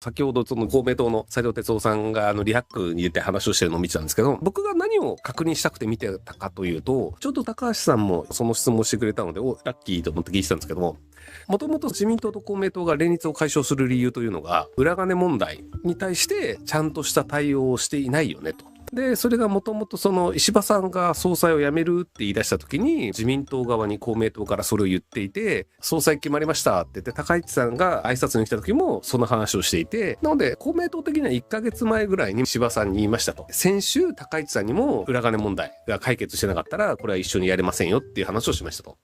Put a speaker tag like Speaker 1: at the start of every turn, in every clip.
Speaker 1: 先ほどその公明党の斉藤哲夫さんがリハックに出て話をしてるのを見てたんですけど、僕が何を確認したくて見てたかというと、ちょうど高橋さんもその質問をしてくれたので、ラッキーと思って聞いてたんですけども、もともと自民党と公明党が連立を解消する理由というのが、裏金問題に対してちゃんとした対応をしていないよねと。で、それがもともとその石破さんが総裁を辞めるって言い出した時に、自民党側に公明党からそれを言っていて、総裁決まりましたって言って、高市さんが挨拶に来た時もその話をしていて、なので公明党的には1ヶ月前ぐらいに石破さんに言いましたと。先週高市さんにも裏金問題が解決してなかったら、これは一緒にやれませんよっていう話をしましたと。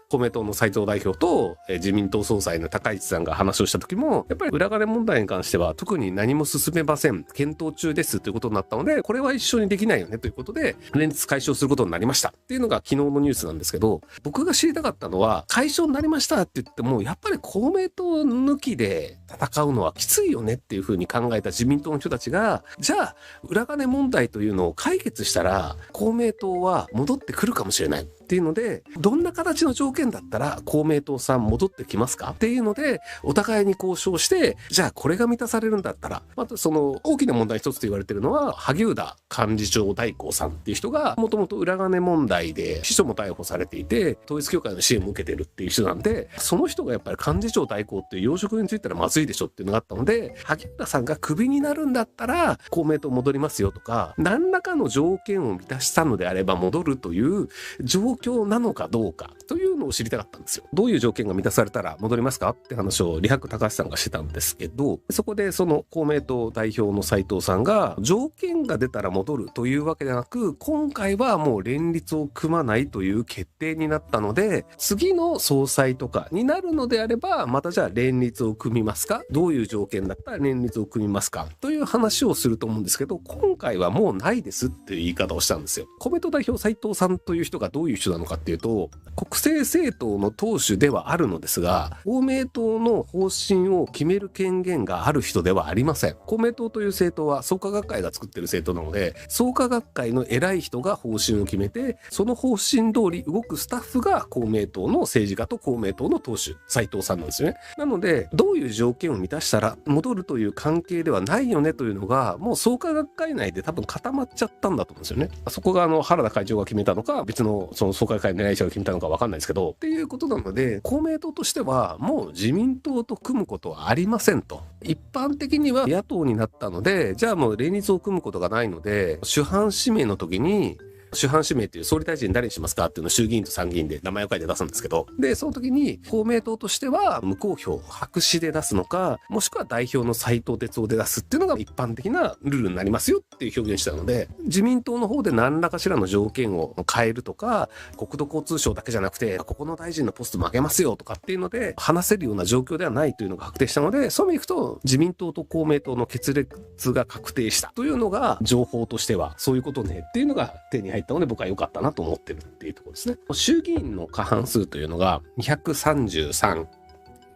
Speaker 1: 公明党の斉藤代表と自民党総裁の高市さんが話をした時も、やっぱり裏金問題に関しては特に何も進めません、検討中ですということになったので、これは一緒にできないよねということで連立解消することになりましたっていうのが昨日のニュースなんですけど、僕が知りたかったのは、解消になりましたって言ってもやっぱり公明党抜きで戦うのはきついよねっていうふうに考えた自民党の人たちが、じゃあ裏金問題というのを解決したら公明党は戻ってくるかもしれないっていうので、どんな形の条件だったら公明党さん戻ってきますかっていうので、お互いに交渉して、じゃあこれが満たされるんだったら、またその大きな問題一つと言われているのは、萩生田幹事長代行さんっていう人がもともと裏金問題で秘書も逮捕されていて、統一教会の支援も受けてるっていう人なんで、その人がやっぱり幹事長代行っていう要職についたらまずいでしょっていうのがあったので、萩生田さんがクビになるんだったら公明党戻りますよとか、何らかの条件を満たしたのであれば戻るという状況なのかどうかというのを知りたかったんですよ。どういう条件が満たされたら戻りますかって話をリハック高橋さんがしてたんですけど、そこでその公明党代表の斉藤さんが、条件が出たら戻るというわけではなく、今回はもう連立を組まないという決定になったので、次の総裁とかになるのであれば、またじゃあ連立を組みますか、どういう条件だったら連立を組みますかという話をすると思うんですけど、今回はもうないですっていう言い方をしたんですよ。公明党代表斉藤さんという人がどういう人なのかっていうと、国政政党の党首ではあるのですが、公明党の方針を決める権限がある人ではありません。公明党という政党は創価学会が作っている政党なので、創価学会の偉い人が方針を決めて、その方針通り動くスタッフが公明党の政治家と公明党の党首斉藤さんなんですよね。なので、どういう条件を満たしたら戻るという関係ではないよねというのが、もう創価学会内で多分固まっちゃったんだと思うんですよね。そこが原田会長が決めたのか、別のその創価学会の偉い人が決めたのか分かんないですけど、っていうことなので、公明党としてはもう自民党と組むことはありませんと。一般的には野党になったので、じゃあもう連立を組むことがないので、主犯指名の時に主犯指名っていう総理大臣誰にしますかっていうのを衆議院と参議院で名前を書いて出すんですけど、でその時に公明党としては無効票白紙で出すのか、もしくは代表の斉藤哲夫で出すっていうのが一般的なルールになりますよっていう表現したので、自民党の方で何らかしらの条件を変えるとか、国土交通省だけじゃなくてここの大臣のポストも上げますよとかっていうので話せるような状況ではないというのが確定したので、そういう意味でいくと自民党と公明党の決裂が確定したというのが情報としてはそういうことねっていうのが手に入ったので、僕は良かったなと思ってるっていうところですね。衆議院の過半数というのが233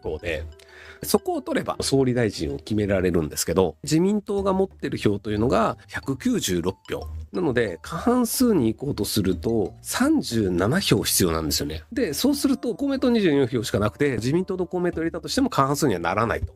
Speaker 1: 票で、そこを取れば総理大臣を決められるんですけど、自民党が持ってる票というのが196票なので、過半数に行こうとすると37票必要なんですよね。でそうすると公明党24票しかなくて、自民党と公明党を入れたとしても過半数にはならないと。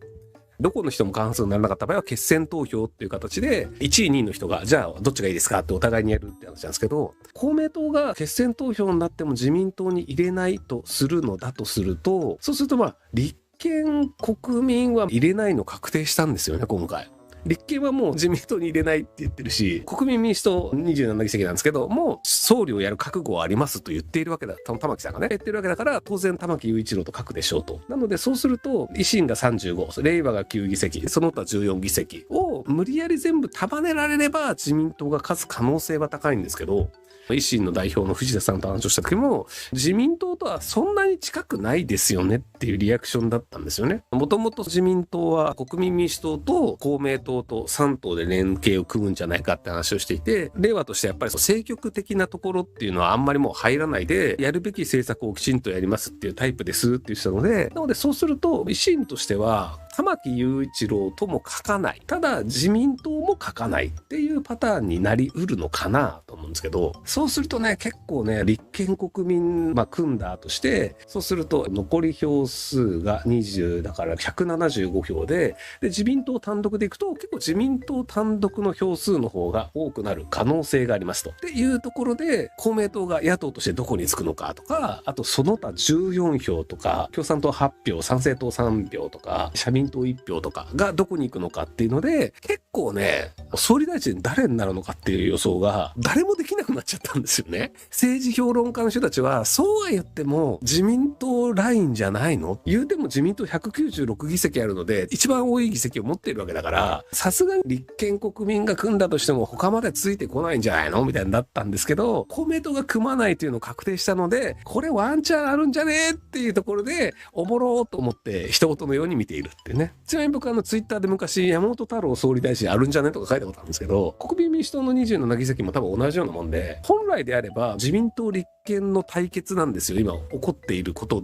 Speaker 1: どこの人も過半数にならなかった場合は決選投票っていう形で1位2位の人がじゃあどっちがいいですかってお互いにやるって話なんですけど、公明党が決選投票になっても自民党に入れないとするのだとすると、そうすると立憲国民は入れないの確定したんですよね。今回立憲はもう自民党に入れないって言ってるし、国民民主党27議席なんですけど、もう総理をやる覚悟はありますと言っているわけだ。玉木さんがね言ってるわけだから、当然玉木雄一郎と書くでしょうと。なのでそうすると維新が35、令和が9議席、その他14議席を無理やり全部束ねられれば自民党が勝つ可能性は高いんですけど、維新の代表の藤田さんと話をした時も、自民党とはそんなに近くないですよねっていうリアクションだったんですよね。もともと自民党は国民民主党と公明党と3党で連携を組むんじゃないかって話をしていて、令和としてやっぱり政局的なところっていうのはあんまりもう入らないで、やるべき政策をきちんとやりますっていうタイプですって言ってたので、なのでそうすると維新としては玉木雄一郎とも書かない。ただ自民党も書かないっていうパターンになりうるのかなと思うんですけど、そうするとね、結構ね、立憲国民、組んだとして、そうすると残り票数が20だから175票で、自民党単独でいくと結構自民党単独の票数の方が多くなる可能性がありますと。っていうところで、公明党が野党としてどこにつくのかとか、あとその他14票とか、共産党8票、参政党3票とか、社民党1票とかがどこに行くのかっていうので、結構ね、総理大臣誰になるのかっていう予想が誰もできなくなっちゃったんですよね。政治評論家の人たちは、そうは言っても自民党ラインじゃないの？言うても自民党196議席あるので、一番多い議席を持っているわけだから、さすがに立憲国民が組んだとしても他までついてこないんじゃないのみたいになったんですけど、公明党が組まないというのを確定したので、これワンチャンあるんじゃねっていうところで、おもろーと思って一言のように見ているってね。ちなみに僕ツイッターで昔山本太郎総理大臣あるんじゃねとか書いたことあるんですけど、国民民主党の27議席も多分同じようなもんで、本来であれば自民党立憲の対決なんですよ。今起こっていること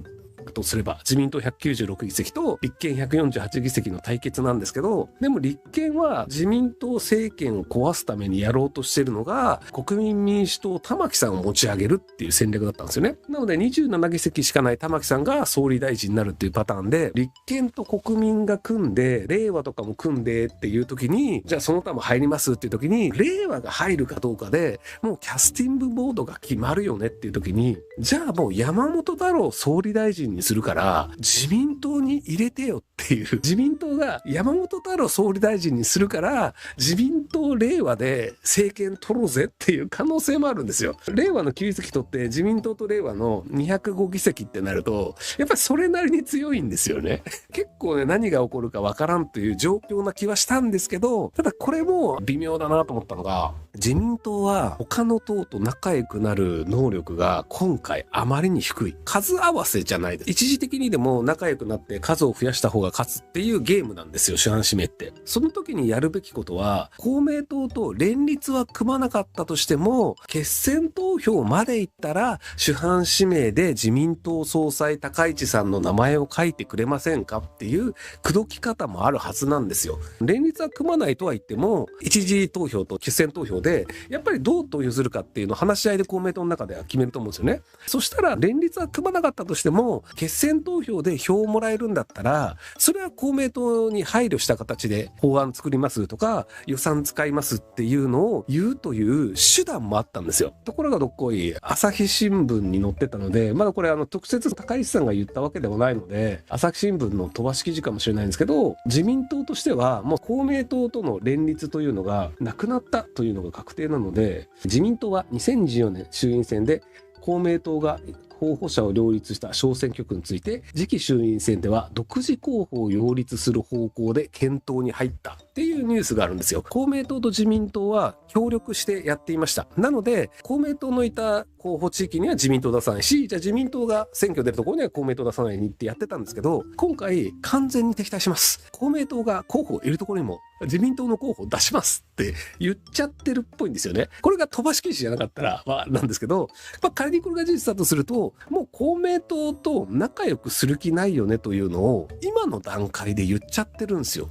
Speaker 1: とすれば自民党196議席と立憲148議席の対決なんですけど、でも立憲は自民党政権を壊すためにやろうとしているのが国民民主党玉木さんを持ち上げるっていう戦略だったんですよね。なので27議席しかない玉木さんが総理大臣になるっていうパターンで、立憲と国民が組んで令和とかも組んでっていう時に、じゃあその他も入りますっていう時に令和が入るかどうかでもうキャスティングボードが決まるよねっていう時に、じゃあもう山本太郎総理大臣にするから自民党に入れてよっていう、自民党が山本太郎総理大臣にするから自民党令和で政権取ろうぜっていう可能性もあるんですよ。令和の9議席取って自民党と令和の205議席ってなるとやっぱりそれなりに強いんですよね。結構ね、何が起こるかわからんという状況な気はしたんですけど、ただこれも微妙だなと思ったのが、自民党は他の党と仲良くなる能力が今回あまりに低い。数合わせじゃないです。一時的にでも仲良くなって数を増やした方が勝つっていうゲームなんですよ、主犯指名って。その時にやるべきことは、公明党と連立は組まなかったとしても決選投票まで行ったら主犯指名で自民党総裁高市さんの名前を書いてくれませんかっていう口説き方もあるはずなんですよ。連立は組まないとは言っても一次投票と決選投票でやっぱりどう投票するかっていうのを話し合いで公明党の中では決めると思うんですよね。そしたら連立は組まなかったとしても決選投票で票をもらえるんだったら、それは公明党に配慮した形で法案作りますとか予算使いますっていうのを言うという手段もあったんですよ。ところがどっこい朝日新聞に載ってたので、まだこれ直接高市さんが言ったわけではないので朝日新聞の飛ばし記事かもしれないんですけど、自民党としてはもう公明党との連立というのがなくなったというのが確定なので、自民党は2014年衆院選で公明党が候補者を擁立した小選挙区について次期衆院選では独自候補を擁立する方向で検討に入ったっていうニュースがあるんですよ。公明党と自民党は協力してやっていました。なので公明党のいた候補地域には自民党出さないし、じゃあ自民党が選挙出るところには公明党出さないにってやってたんですけど、今回完全に敵対します。公明党が候補をいるところにも自民党の候補を出しますって言っちゃってるっぽいんですよね。これが飛ばし記事じゃなかったらなんですけど、仮にこれが事実だとすると、もう公明党と仲良くする気ないよねというのを今の段階で言っちゃってるんですよ。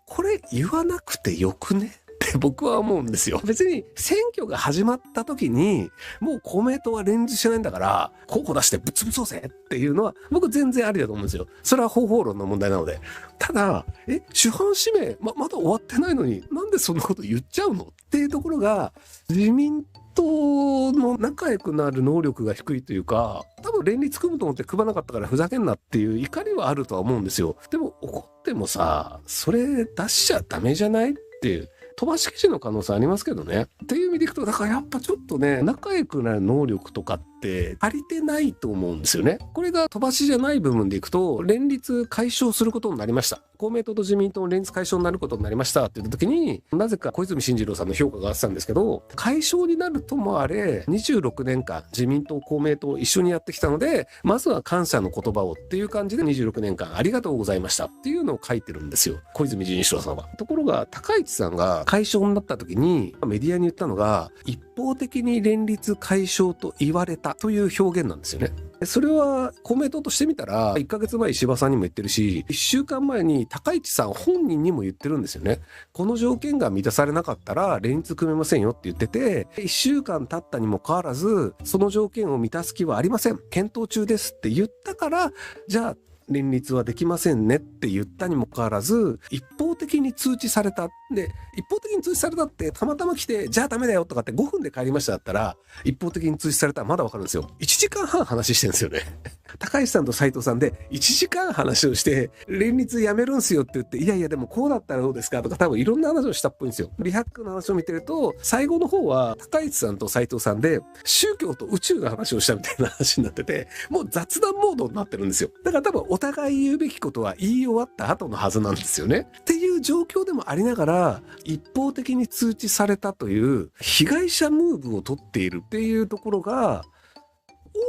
Speaker 1: これ言わなくてよくねって僕は思うんですよ。別に選挙が始まった時にもう公明党は連立しないんだから候補出してぶっ潰そうぜっていうのは僕全然ありだと思うんですよ。それは方法論の問題なので。ただ主犯指名 まだ終わってないのになんでそんなこと言っちゃうのっていうところが、自民党の仲良くなる能力が低いというか、多分連立組むと思って組まなかったからふざけんなっていう怒りはあるとは思うんですよ。でも怒ってもさ、それ出しちゃダメじゃないっていう飛ばし記事の可能性ありますけどね。っていう意味でいくと、だからやっぱちょっとね、仲良くなる能力とかって足りてないと思うんですよね。これが飛ばしじゃない部分でいくと、連立解消することになりました。公明党と自民党の連立解消になることになりましたって言った時に、なぜか小泉進次郎さんの評価があったんですけど、解消になるともあれ、26年間自民党公明党一緒にやってきたので、まずは感謝の言葉をっていう感じで26年間ありがとうございましたっていうのを書いてるんですよ、小泉進次郎さんは。ところが高市さんが解消になった時にメディアに言ったのが、一方的に連立解消と言われたという表現なんですよね。それは公明党としてみたら、1ヶ月前石破さんにも言ってるし、1週間前に高市さん本人にも言ってるんですよね。この条件が満たされなかったら連立組めませんよって言ってて、1週間経ったにもかかわらず、その条件を満たす気はありません。検討中ですって言ったから、じゃあ、連立はできませんねって言ったにもかかわらず、一方的に通知された。で、一方的に通知されたってたまたま来て、じゃあダメだよとかって5分で帰りましただったら、一方的に通知されたらまだわかるんですよ。1時間半話してるんですよね。高市さんと斉藤さんで1時間話をして、連立やめるんすよって言って、いやいやでもこうだったらどうですかとか多分いろんな話をしたっぽいんですよ。リハックの話を見てると、最後の方は高市さんと斉藤さんで宗教と宇宙の話をしたみたいな話になってて、もう雑談モードになってるんですよ。だから多分お互い言うべきことは言い終わった後のはずなんですよね。っていう状況でもありながら、一方的に通知されたという被害者ムーブを取っているっていうところが、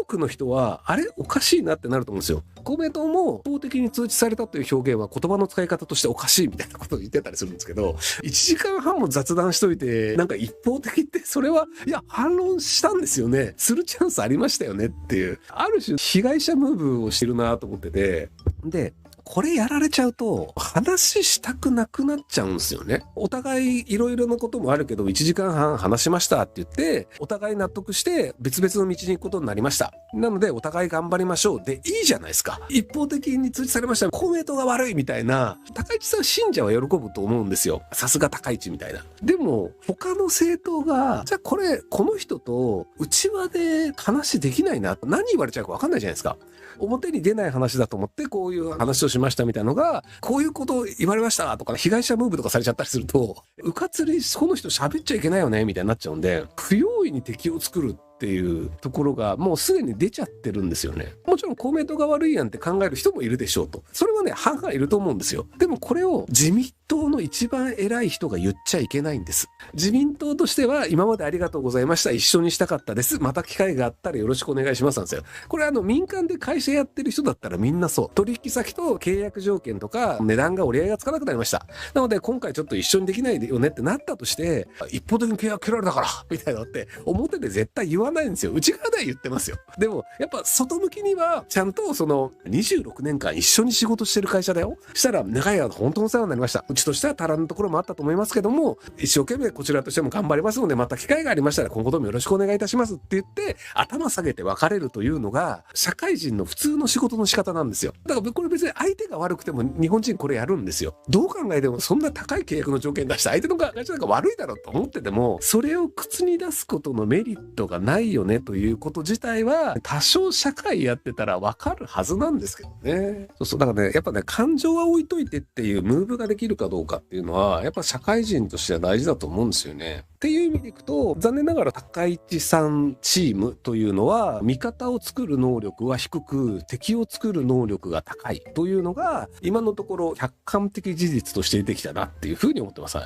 Speaker 1: 多くの人はあれおかしいなってなると思うんですよ。公明党も一方的に通知されたという表現は言葉の使い方としておかしいみたいなことを言ってたりするんですけど、1時間半も雑談しといてなんか一方的ってそれはいや反論したんですよね、するチャンスありましたよねっていう、ある種被害者ムーブをしてるなと思ってて、でこれやられちゃうと話したくなくなっちゃうんですよね。お互いいろいろなこともあるけど1時間半話しましたって言ってお互い納得して別々の道に行くことになりました。なのでお互い頑張りましょうでいいじゃないですか。一方的に通知されました公明党が悪いみたいな、高市さん信者は喜ぶと思うんですよ。さすが高市みたいな。でも他の政党がじゃあこの人と内輪で話できないな、何言われちゃうか分かんないじゃないですか。表に出ない話だと思ってこういう話をしましたみたいなのが、こういうことを言われましたとか被害者ムーブとかされちゃったりすると、うかつにこの人喋っちゃいけないよねみたいになっちゃうんで、不用意に敵を作るっていうところがもうすでに出ちゃってるんですよね。もちろん公明党が悪いやんって考える人もいるでしょうと。それはね、半々いると思うんですよ。でもこれを自民党の一番偉い人が言っちゃいけないんです。自民党としては今までありがとうございました。一緒にしたかったです。また機会があったらよろしくお願いしますなんですよ。これ民間で会社やってる人だったらみんなそう。取引先と契約条件とか値段が折り合いがつかなくなりました。なので今回ちょっと一緒にできないよねってなったとして、一方的に契約切られたからみたいなのって表で絶対言わないんですよ。内側では言ってますよ。でもやっぱ外向きにはちゃんとその26年間一緒に仕事してる会社だよ。したら長い間本当にお世話になりました。うちとしては足らぬところもあったと思いますけども、一生懸命こちらとしても頑張りますので、また機会がありましたら今後ともよろしくお願いいたしますって言って頭下げて別れるというのが社会人の普通の仕事の仕方なんですよ。だからこれ別に相手が悪くても日本人これやるんですよ。どう考えてもそんな高い契約の条件出して相手の会社なんか悪いだろうと思ってても、それを口に出すことのメリットがないよねということ自体は多少社会やってたらわかるはずなんですけどね。そうだからね、やっぱね、感情は置いといてっていうムーブができるかどうかっていうのはやっぱ社会人としては大事だと思うんですよね。っていう意味でいくと、残念ながら高市さんチームというのは味方を作る能力は低く敵を作る能力が高いというのが今のところ客観的事実として出てきたなっていうふうに思ってます。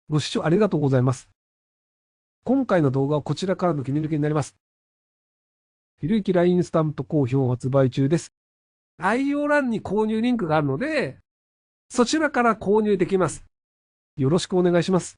Speaker 1: ご視聴ありがとうございます。今回の動画はこちらからの切り抜きになります。ひろゆき LINE スタンプ好評発売中です。概要欄に購入リンクがあるので、そちらから購入できます。よろしくお願いします。